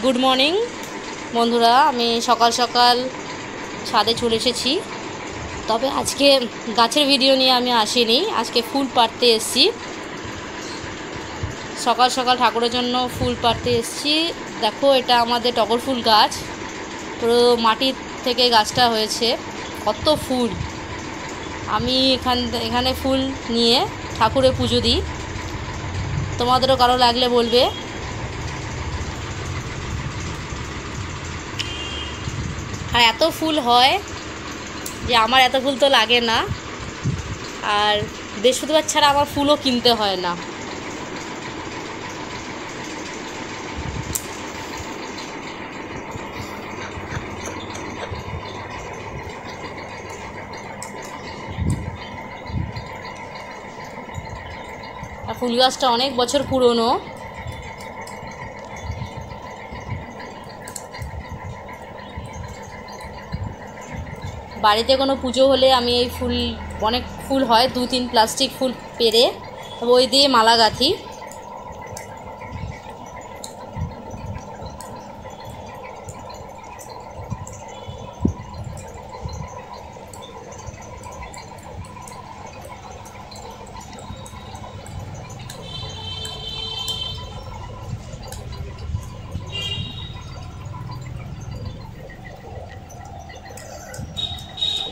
Good morning বন্ধুরা, আমি সকাল সকাল ছাদে চলে এসেছি। তবে আজকে গাছের ভিডিও নিয়ে আমি আসিনি, আজকে ফুল পাড়তে এসেছি। সকাল সকাল ঠাকুরের জন্য ফুল পাড়তে এসেছি। দেখো, এটা আমাদের টগর ফুল গাছ, পুরো মাটির থেকে গাছটা হয়েছে। কত ফুল! আমি এখানে ফুল নিয়ে ঠাকুরের পুজো দিই। তোমাদেরও কারো লাগলে বলবে। আর এত ফুল হয় যে আমার এত ফুল তো লাগে না, আর বৃহস্পতিবার ছাড়া আমার ফুলও কিনতে হয় না। আর ফুল গাছটা অনেক বছর পুরনো। বাড়িতে কোনো পুজো হলে আমি এই ফুল, অনেক ফুল হয়, 2-3 প্লাস্টিক ফুল পেরে ওই দিয়ে মালা গাঁথি।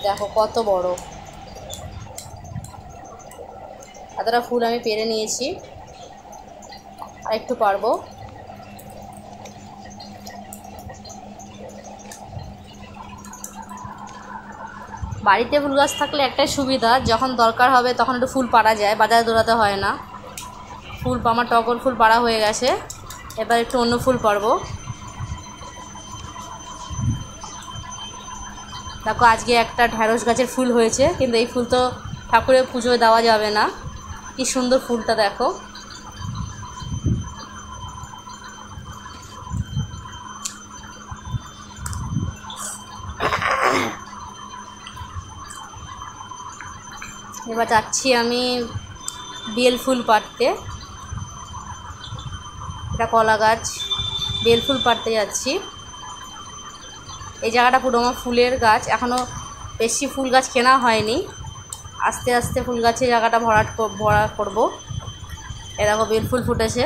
দেখো কত বড়! এতটা ফুল আমি পেরে নিয়েছি, আর একটু পারবো। বাড়িতে ফুল গাছ থাকলে একটাই সুবিধা, যখন দরকার হবে তখন একটু ফুল পাড়া যায়, বাজারে দৌড়াতে হয় না। আমার টগর ফুল পাড়া হয়ে গেছে, এবার একটু অন্য ফুল পারবো। দেখো, আজকে একটা ঢ্যাঁড়স গাছের ফুল হয়েছে, কিন্তু এই ফুল তো ঠাকুরের পুজোয় দেওয়া যাবে না। কি সুন্দর ফুলটা দেখো! এবার যাচ্ছি আমি বেল ফুল পাড়তে। এটা কলা গাছ, বেল ফুল পাড়তে যাচ্ছি। এই জায়গাটা পুরো আমার ফুলের গাছ, এখনও বেশি ফুল গাছ কেনা হয়নি। আস্তে আস্তে ফুল গাছের জায়গাটা ভরা করবো। এরকম বেল ফুল ফুটেছে,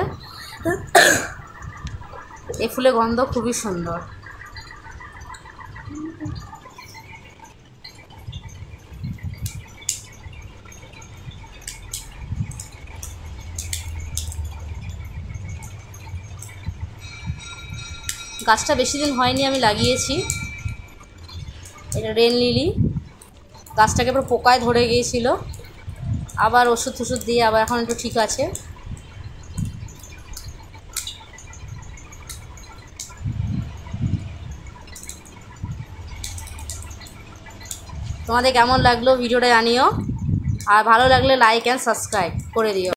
এই ফুলের গন্ধ খুবই সুন্দর। গাছটা বেশি দিন হয়নি আমি লাগিয়েছি। এটা রেন লিলি, গাছটাকে পুরো পোকায় ধরে গিয়েছিল, আবার ওষুধ দিয়ে আবার এখন একটু ঠিক আছে। তোমাদের কেমন লাগলো ভিডিওটা জানিও, আর ভালো লাগলে লাইক অ্যান্ড সাবস্ক্রাইব করে দিও।